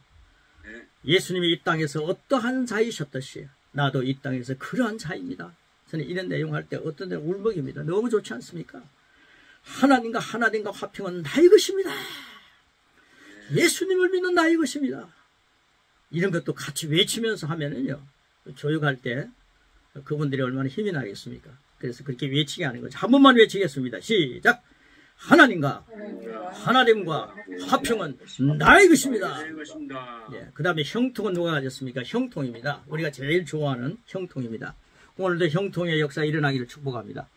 예수님이 이 땅에서 어떠한 자이셨듯이 나도 이 땅에서 그러한 자입니다. 저는 이런 내용 할 때 어떤 데는 울먹입니다. 너무 좋지 않습니까? 하나님과 하나님과 화평은 나의 것입니다. 예수님을 믿는 나의 것입니다. 이런 것도 같이 외치면서 하면은요, 교육할 때 그분들이 얼마나 힘이 나겠습니까? 그래서 그렇게 외치게 하는 거죠. 한 번만 외치겠습니다. 시작. 하나님과 하나됨과 화평은 나의 것입니다. 예, 그 다음에 형통은 누가 가졌습니까? 형통입니다. 우리가 제일 좋아하는 형통입니다. 오늘도 형통의 역사 일어나기를 축복합니다.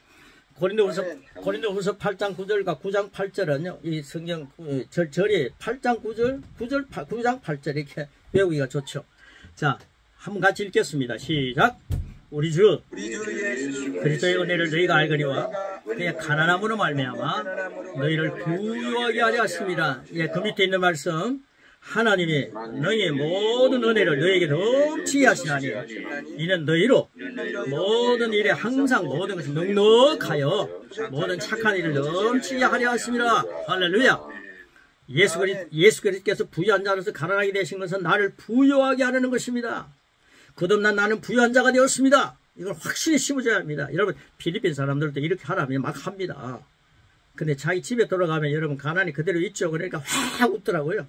고린도후서 8장 9절과 9장 8절은요, 이 성경 절이 8장 9장 8절 이렇게 외우기가 좋죠. 자, 한번 같이 읽겠습니다. 시작. 우리 주 그리스도의 은혜를 너희가 알거니와 그의 가난함으로 말미암아 너희를 부유하게 하려 하십니다. 예, 그 밑에 있는 말씀, 하나님이 너희의 모든 은혜를 너희에게 넘치게 하시나니 이는 너희로 모든 일에 항상 모든 것이 넉넉하여 모든 착한 일을 넘치게 하려 하십니다. 할렐루야. 예수 그리스도께서 부유한 자로서 가난하게 되신 것은 나를 부유하게 하려는 것입니다. 거듭난 나는 부유한 자가 되었습니다. 이걸 확실히 심어줘야 합니다. 여러분 필리핀 사람들도 이렇게 하라면 막 합니다. 근데 자기 집에 돌아가면 여러분 가난이 그대로 있죠. 그러니까 확 웃더라고요.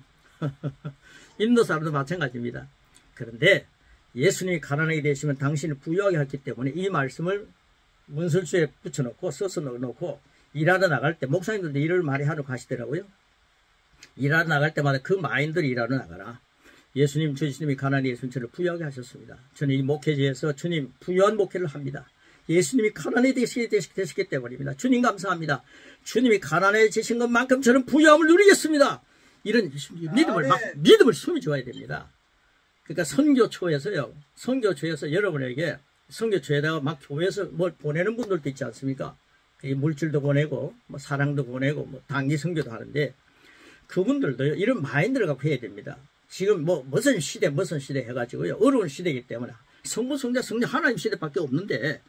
인도 사람도 마찬가지입니다. 그런데 예수님이 가난하게 되시면 당신을 부유하게 했기 때문에 이 말씀을 문설주에 붙여놓고 써서 넣어놓고 일하러 나갈 때 목사님들도 일을 많이 하러 가시더라고요. 일하러 나갈 때마다 그 마인드를 일하러 나가라. 예수님 주님이 가난하게 되시면 저를 부유하게 하셨습니다. 저는 이 목회지에서 주님 부유한 목회를 합니다. 예수님이 가난하게 되시기 때문입니다. 주님 감사합니다. 주님이 가난해지신 것만큼 저는 부유함을 누리겠습니다. 이런 믿음을 숨이 좋아야 됩니다. 그러니까 선교초에서 여러분에게 선교초에다가 막 교회에서 뭘 보내는 분들도 있지 않습니까? 물질도 보내고 뭐 사랑도 보내고 뭐 단기 선교도 하는데 그분들도 이런 마인드를 갖고 해야 됩니다. 지금 뭐 무슨 시대 해가지고요 어려운 시대이기 때문에 성부 성자 하나님 시대밖에 없는데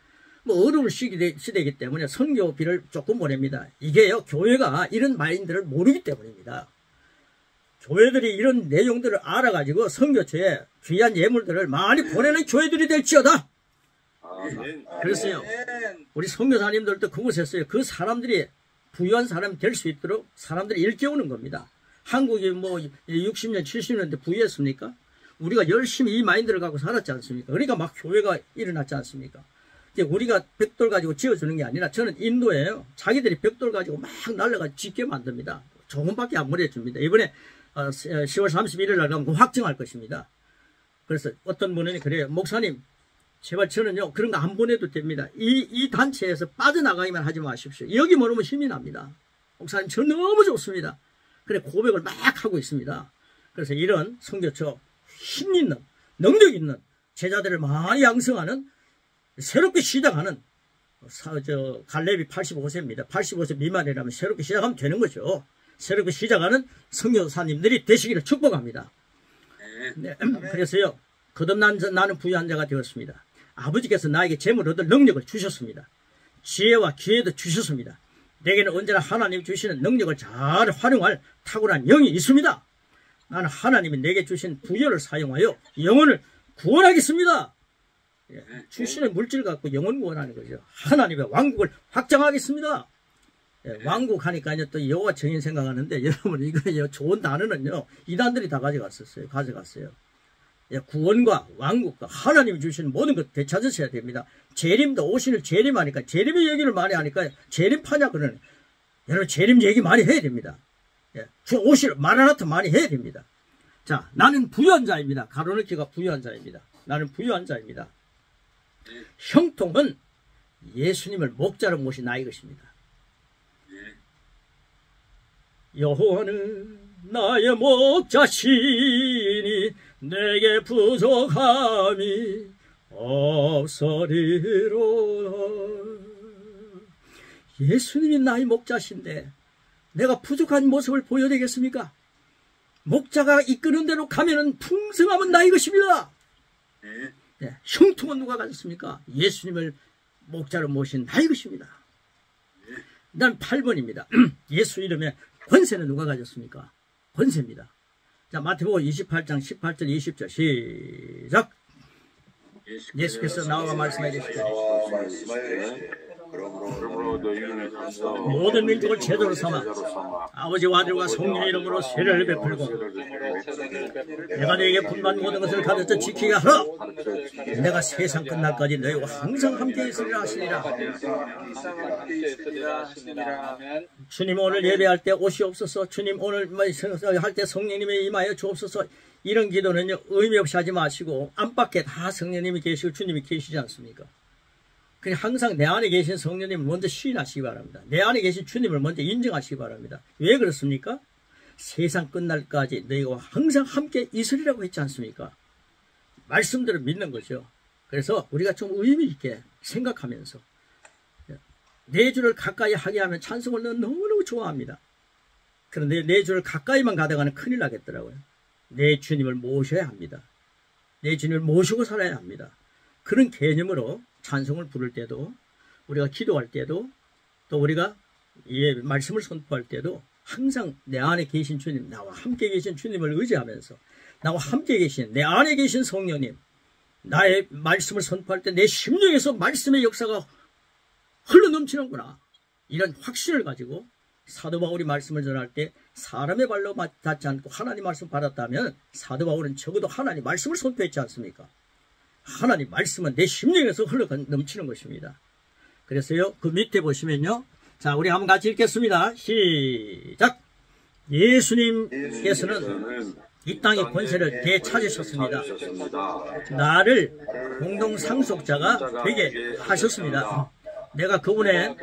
뭐 어려운 시대이기 때문에 선교비를 조금 보냅니다. 이게요 교회가 이런 마인드를 모르기 때문입니다. 교회들이 이런 내용들을 알아가지고 선교처에 귀한 예물들을 많이 보내는 교회들이 될지어다. 그랬어요. 우리 선교사님들도 그곳에서요 그 사람들이 부유한 사람이 될 수 있도록 사람들이 일깨우는 겁니다. 한국이 뭐 60년 70년대 부유했습니까? 우리가 열심히 이 마인드를 갖고 살았지 않습니까? 그러니까 막 교회가 일어났지 않습니까? 이제 우리가 벽돌 가지고 지어주는 게 아니라 저는 인도에요 자기들이 벽돌 가지고 막 날라가지고 짓게 만듭니다. 조금밖에 안 보내줍니다. 이번에 10월 31일 날 가면 확정할 것입니다. 그래서 어떤 분은 그래요. 목사님 제발 저는요 그런 거 안 보내도 됩니다. 이 단체에서 빠져나가기만 하지 마십시오. 여기 모르면 힘이 납니다. 목사님 저 너무 좋습니다. 그래 고백을 막 하고 있습니다. 그래서 이런 선교처 힘 있는 능력 있는 제자들을 많이 양성하는 새롭게 시작하는 갈렙이 85세입니다. 85세 미만이라면 새롭게 시작하면 되는 거죠. 새롭게 시작하는 선교사님들이 되시기를 축복합니다. 네, 그래서요 거듭난 나는 부유한 자가 되었습니다. 아버지께서 나에게 재물을 얻을 능력을 주셨습니다. 지혜와 기회도 주셨습니다. 내게는 언제나 하나님 주시는 능력을 잘 활용할 탁월한 영이 있습니다. 나는 하나님이 내게 주신 부여를 사용하여 영혼을 구원하겠습니다. 주시는 물질 갖고 영혼 구원하는 거죠. 하나님의 왕국을 확장하겠습니다. 왕국 하니까요 또 여호와 증인 생각하는데 여러분 이거 좋은 단어는요 이단들이 다 가져갔어요. 구원과 왕국과 하나님이 주시는 모든 것 되찾으셔야 됩니다. 재림도 오신을 재림하니까 재림의 얘기를 많이 하니까 재림파냐 그러네. 여러분 재림 얘기 많이 해야 됩니다. 오실 마라나타 많이 해야 됩니다. 자 나는 부유한 자입니다. 가로넣기가 부유한 자입니다. 나는 부유한 자입니다. 형통은 예수님을 목자로 모신 나의 것입니다. 여호와는 나의 목자시니 내게 부족함이 없으리로다. 예수님이 나의 목자신데 내가 부족한 모습을 보여야 되겠습니까? 목자가 이끄는 대로 가면은 풍성함은 나의 것입니다. 네, 형통은 누가 가졌습니까? 예수님을 목자로 모신 나의 것입니다. 난 8번입니다. 예수 이름에 권세는 누가 가졌습니까? 권세입니다. 자, 마태복음 28장 18절 20절 시작. 예수께서 나와 말씀해 주시되 모든 민족을 제도로 삼아 아버지와 아들과 성령의 이름으로 세례를 베풀고 내가 너에게 분반 모든 것을 가르쳐 지키게 하라. 내가 세상 끝날까지 너희와 항상 함께 있으리라 하시니라. 주님 오늘 예배할 때 오시옵소서. 주님 오늘 할 때 성령님의 임하여 주옵소서. 이런 기도는요 의미 없이 하지 마시고 안팎에 다 성령님이 계시고 주님이 계시지 않습니까? 그냥 항상 내 안에 계신 성령님을 먼저 시인하시기 바랍니다. 내 안에 계신 주님을 먼저 인정하시기 바랍니다. 왜 그렇습니까? 세상 끝날까지 너희가 항상 함께 있으리라고 했지 않습니까? 말씀대로 믿는 거죠. 그래서 우리가 좀 의미 있게 생각하면서 내 주를 가까이 하게 하면 찬송을 너무너무 좋아합니다. 그런데 내 주를 가까이만 가다가는 큰일 나겠더라고요. 내 주님을 모셔야 합니다. 내 주님을 모시고 살아야 합니다. 그런 개념으로 찬송을 부를 때도 우리가 기도할 때도 또 우리가 말씀을 선포할 때도 항상 내 안에 계신 주님, 나와 함께 계신 주님을 의지하면서 나와 함께 계신 내 안에 계신 성령님, 나의 말씀을 선포할 때 내 심령에서 말씀의 역사가 흘러넘치는구나. 이런 확신을 가지고 사도 바울이 말씀을 전할 때 사람의 발로 닿지 않고 하나님 말씀 받았다면 사도 바울은 적어도 하나님 말씀을 선포했지 않습니까? 하나님 말씀은 내 심령에서 흘러넘치는 것입니다. 그래서요, 그 밑에 보시면요. 자, 우리 한번 같이 읽겠습니다. 시작! 예수님께서는 이 땅의 권세를 되찾으셨습니다. 나를 공동상속자가 되게 하셨습니다. 내가 그분의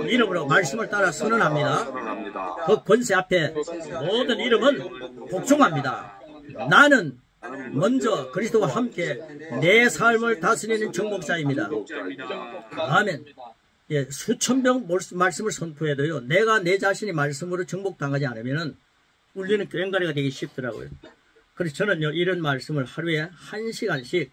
이름으로 말씀을 따라 선언합니다. 그 권세 앞에 모든 이름은 복종합니다. 나는 먼저 그리스도와 함께 내 삶을 다스리는 정복자입니다. 아멘. 예, 수천 병 말씀을 선포해도요, 내가 내 자신이 말씀으로 정복당하지 않으면 울리는 꽹과리가 되기 쉽더라고요. 그래서 저는요, 이런 말씀을 하루에 1시간씩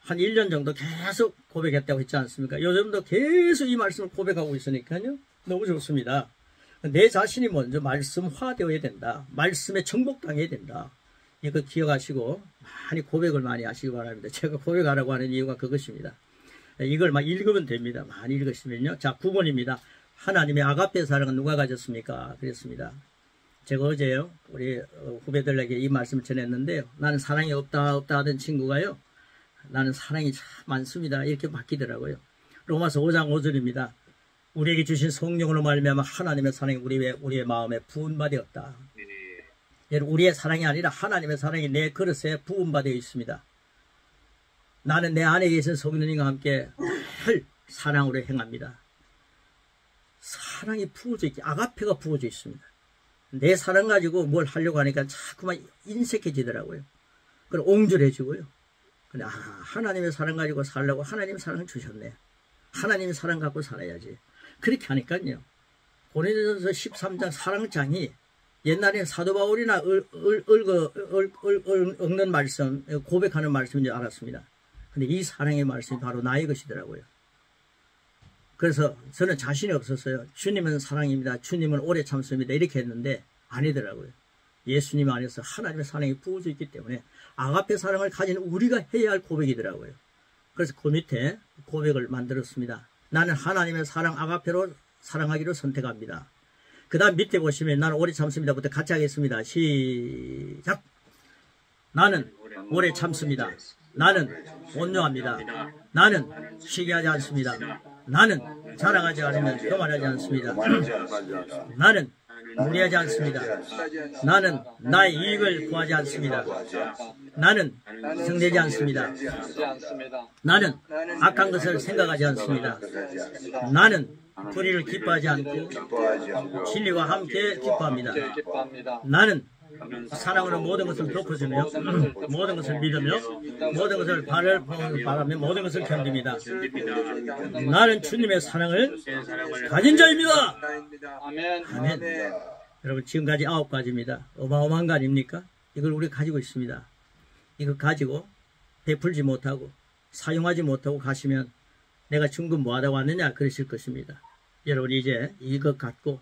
한 1년 정도 계속 고백했다고 했지 않습니까? 요즘도 계속 이 말씀을 고백하고 있으니까요, 너무 좋습니다. 내 자신이 먼저 말씀화되어야 된다. 말씀에 정복당해야 된다. 이거 기억하시고 많이 고백을 많이 하시기 바랍니다. 제가 고백하라고 하는 이유가 그것입니다. 이걸 막 읽으면 됩니다. 많이 읽으시면요. 자, 9번입니다. 하나님의 아가페 사랑은 누가 가졌습니까? 그랬습니다. 제가 어제요, 우리 후배들에게 이 말씀을 전했는데요. 나는 사랑이 없다 하던 친구가요, 나는 사랑이 참 많습니다. 이렇게 바뀌더라고요. 로마서 5장 5절입니다. 우리에게 주신 성령으로 말미암아 하나님의 사랑이 우리의 마음에 부은바되었다. 우리의 사랑이 아니라 하나님의 사랑이 내 그릇에 부은바되어 있습니다. 나는 내 안에 계신 성령님과 함께 늘 사랑으로 행합니다. 사랑이 부어져 있기, 아가페가 부어져 있습니다. 내 사랑 가지고 뭘 하려고 하니까 자꾸만 인색해지더라고요. 그럼 옹졸해지고요. 근데 하나님의 사랑 가지고 살려고 하나님의 사랑을 주셨네. 하나님의 사랑 갖고 살아야지. 그렇게 하니까요. 고린도전서 13장 사랑장이 옛날에 사도 바울이나 읽는 말씀, 고백하는 말씀인 줄 알았습니다. 근데 이 사랑의 말씀이 바로 나의 것이더라고요. 그래서 저는 자신이 없었어요. 주님은 사랑입니다. 주님은 오래 참습니다. 이렇게 했는데 아니더라고요. 예수님 안에서 하나님의 사랑이 부어져 있기 때문에 아가페 사랑을 가진 우리가 해야 할 고백이더라고요. 그래서 그 밑에 고백을 만들었습니다. 나는 하나님의 사랑 아가페로 사랑하기로 선택합니다. 그 다음 밑에 보시면 나는 오래 참습니다부터 같이 하겠습니다. 시작! 나는 오래 참습니다. 나는 온유합니다. 나는 쉬게 하지 않습니다. 나는 자랑하지 않으면 교만하지 않습니다. 나는 무리하지 않습니다. 나는 나의 이익을 구하지 않습니다. 나는 성내지 않습니다. 나는 악한 것을 생각하지 않습니다. 나는 불의를 기뻐하지 않고 진리와 함께 기뻐합니다. 나는 사랑으로 모든 것을 덮어주며 모든 것을 믿으며 모든 것을 바라며 모든 것을 견딥니다. 나는 주님의 사랑을 가진 자입니다. 아멘. 여러분, 지금까지 9가지입니다. 어마어마한 거 아닙니까? 이걸 우리가 가지고 있습니다. 이거 가지고 베풀지 못하고 사용하지 못하고 가시면 내가 중금 뭐하다 왔느냐 그러실 것입니다. 여러분, 이제 이것 갖고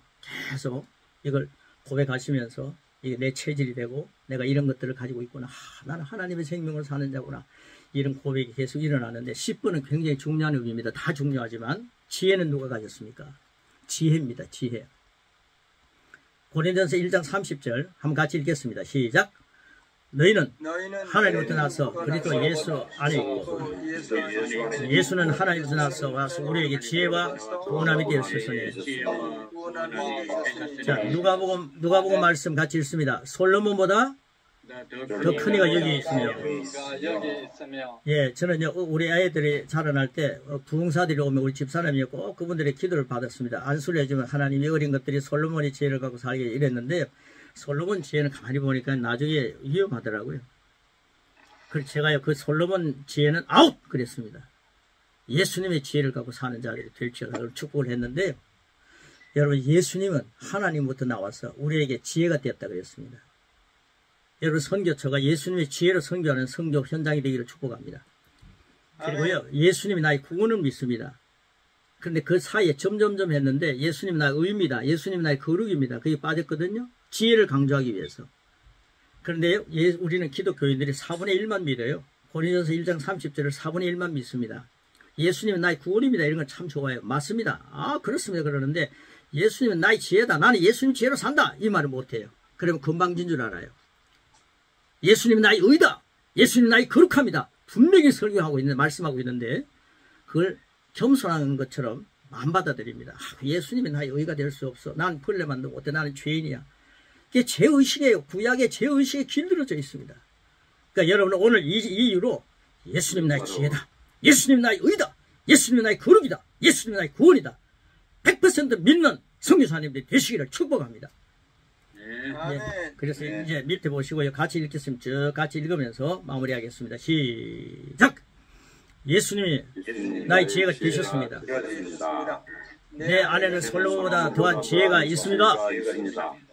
계속 이걸 고백하시면서 이게 내 체질이 되고 내가 이런 것들을 가지고 있구나. 나는 하나님의 생명을 사는 자구나. 이런 고백이 계속 일어나는데 10번은 굉장히 중요한 의미입니다. 다 중요하지만 지혜는 누가 가졌습니까? 지혜입니다. 지혜. 고린도전서 1장 30절 한번 같이 읽겠습니다. 시작. 너희는 하나님부터 나서 그리스도 예수 안에 있고 예수는 하나님부터 나서 와서 우리에게 지혜와 구원함이 되었으니. 자, 누가복음 말씀 같이 읽습니다. 솔로몬보다 더 큰 이가 여기 있으며. 예, 저는요, 우리 아이들이 자라날 때 부흥사들이 오면 우리 집사람이 꼭 그분들의 기도를 받았습니다. 안수를 해주면 하나님이 어린 것들이 솔로몬의 지혜를 갖고 살게 이랬는데요. 솔로몬 지혜는 가만히 보니까 나중에 위험하더라고요. 그래서 제가요, 그 솔로몬 지혜는 아웃! 그랬습니다. 예수님의 지혜를 갖고 사는 자들이 될지어다 축복을 했는데요. 여러분, 예수님은 하나님부터 나와서 우리에게 지혜가 되었다 그랬습니다. 여러분, 선교처가 예수님의 지혜로 선교하는 선교 현장이 되기를 축복합니다. 그리고요, 예수님이 나의 구원을 믿습니다. 그런데 그 사이에 점점점 했는데 예수님이 나의 의입니다. 예수님이 나의 거룩입니다. 그게 빠졌거든요. 지혜를 강조하기 위해서. 그런데 우리는 기독교인들이 4분의 1만 믿어요. 고린도서 1장 30절을 4분의 1만 믿습니다. 예수님은 나의 구원입니다. 이런 건 참 좋아요. 맞습니다. 아, 그렇습니다. 그러는데 예수님은 나의 지혜다. 나는 예수님 지혜로 산다. 이 말을 못해요. 그러면 건방진 줄 알아요. 예수님은 나의 의다. 예수님은 나의 거룩함이다. 분명히 설교하고 있는, 말씀하고 있는데 그걸 겸손한 것처럼 안 받아들입니다. 아, 예수님이 나의 의가 될 수 없어. 나는 벌레만도 못해. 나는 죄인이야. 이게 죄의식이에요. 구약의 죄의식에 길들여져 있습니다. 그러니까 여러분 오늘 이 이유로 예수님 나의 지혜다. 예수님 나의 의다. 예수님 나의 거룩이다. 예수님 나의 구원이다. 100% 믿는 선교사님들이 되시기를 축복합니다. 네. 그래서 이제 밑에 보시고요. 같이 읽겠습니다. 쭉 같이 읽으면서 마무리하겠습니다. 시작! 예수님이 나의 지혜가 되셨습니다. 내 안에는 솔로몬보다 더한 지혜가 있습니다.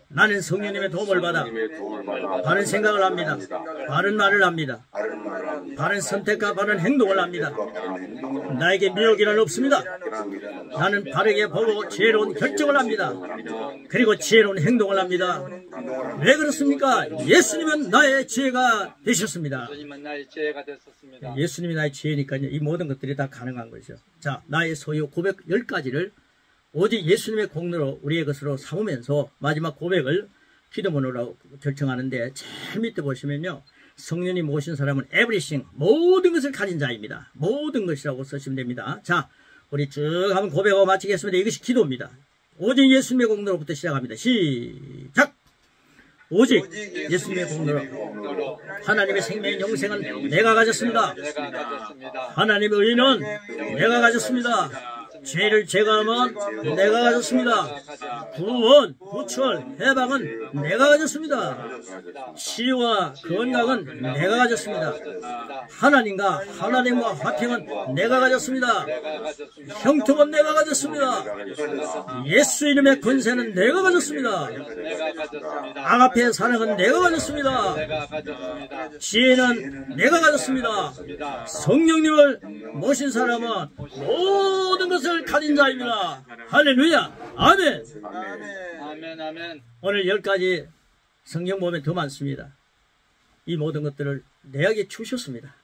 나는 성령님의 도움을 받아 바른 생각을 합니다. 바른 말을 합니다. 바른 선택과 바른 행동을 합니다. 나에게 미혹이란 없습니다. 나는 바르게 보고 지혜로운 결정을 합니다. 그리고 지혜로운 행동을 합니다. 왜 그렇습니까? 예수님은 나의 지혜가 되셨습니다. 예수님이 나의 지혜니까요. 이 모든 것들이 다 가능한 거죠. 자, 나의 소유 고백 10가지를 오직 예수님의 공로로 우리의 것으로 삼으면서 마지막 고백을 기도문으로 결정하는데 제일 밑에 보시면요. 성령이 모신 사람은 everything, 모든 것을 가진 자입니다. 모든 것이라고 쓰시면 됩니다. 자, 우리 쭉 한번 고백하고 마치겠습니다. 이것이 기도입니다. 오직 예수님의 공로로부터 시작합니다. 시작! 오직 예수님의 공로로 하나님의 생명 영생은 내가 가졌습니다. 하나님의 의는 내가 가졌습니다. 죄를 제거하면 내가 가졌습니다. 구원, 구출, 해방은 내가 가졌습니다. 치유와 건강은 내가 가졌습니다. 하나님과 화평은 내가 가졌습니다. 형통은 내가 가졌습니다. 예수 이름의 권세는 내가 가졌습니다. 아가페의 사랑은 내가 가졌습니다. 지혜는 내가 가졌습니다. 성령님을 모신 사람은 모든 것을 가진 자입니다. 할렐루야. 아멘. 아멘. 오늘 10가지 성경 보면 더 많습니다. 이 모든 것들을 내게 주셨습니다.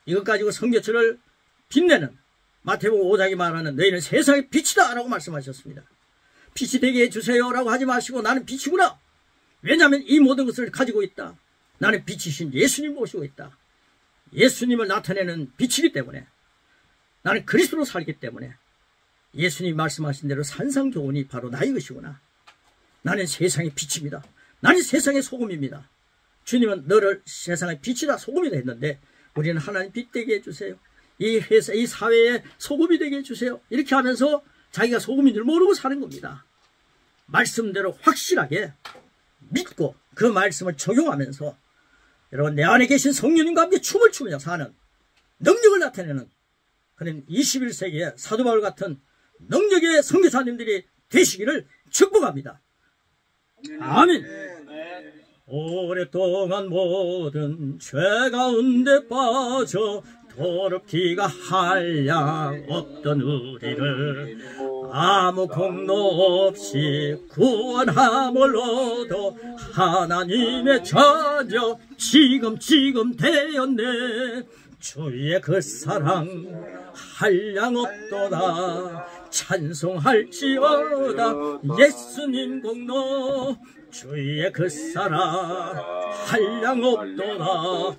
이것 가지고 성교처를 빛내는 마태복음 5장이 말하는 너희는 세상의 빛이다 라고 말씀하셨습니다. 빛이 되게 해주세요 라고 하지 마시고 나는 빛이구나. 왜냐하면 이 모든 것을 가지고 있다. 나는 빛이신 예수님 모시고 있다. 예수님을 나타내는 빛이기 때문에 나는 그리스도로 살기 때문에 예수님 말씀하신 대로 산상교훈이 바로 나의 것이구나. 나는 세상의 빛입니다. 나는 세상의 소금입니다. 주님은 너를 세상의 빛이다 소금이다 했는데 우리는 하나님 빛 되게 해주세요. 이 회사, 이 사회에 소금이 되게 해주세요. 이렇게 하면서 자기가 소금인 줄 모르고 사는 겁니다. 말씀대로 확실하게 믿고 그 말씀을 적용하면서 여러분 내 안에 계신 성령님과 함께 춤을 추며 사는 능력을 나타내는 그런 21세기의 사도 바울 같은 능력의 선교사님들이 되시기를 축복합니다. 아멘. 오랫동안 모든 죄 가운데 빠져 더럽기가 한량 없던 우리를 아무 공로 없이 구원함을 얻어 하나님의 자녀 지금 되었네. 주의 그 사랑 한량 없도다. 찬송할지어다. 예수님 공로 주의 그 사랑 한량 없도다.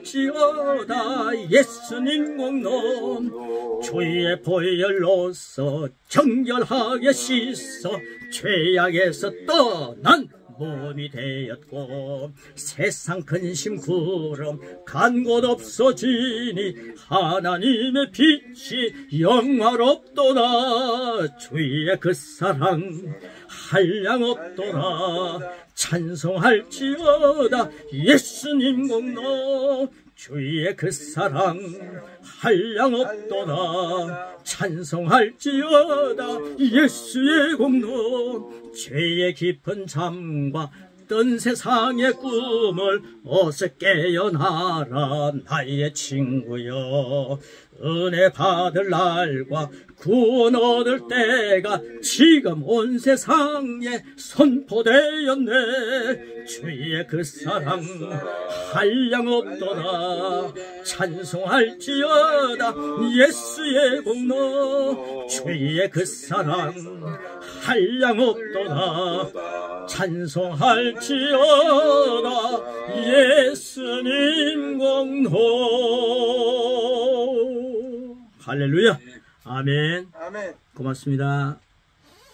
찬송할지어다. 예수님 공로 주의 보혈로서 정결하게 씻어 죄악에서 떠난 몸이 되었고 세상 근심 구름 간 곳 없어지니 하나님의 빛이 영화롭도다. 주의 그 사랑 한량 없도다. 찬송할지어다. 예수님 공로 주의 그 사랑 한량 없도다. 찬송할지어다. 예수의 공로 죄의 깊은 잠과 뜬 세상의 꿈을 어서 깨어나라 나의 친구여. 은혜 받을 날과 구원 얻을 때가 지금 온 세상에 선포되었네. 주의 그 사랑 한량없도다. 찬송할지어다 예수의 공로. 주의 그 사랑 한량없도다. 찬송할지어다 예수님 공로. 할렐루야. 아멘. 아멘. 고맙습니다.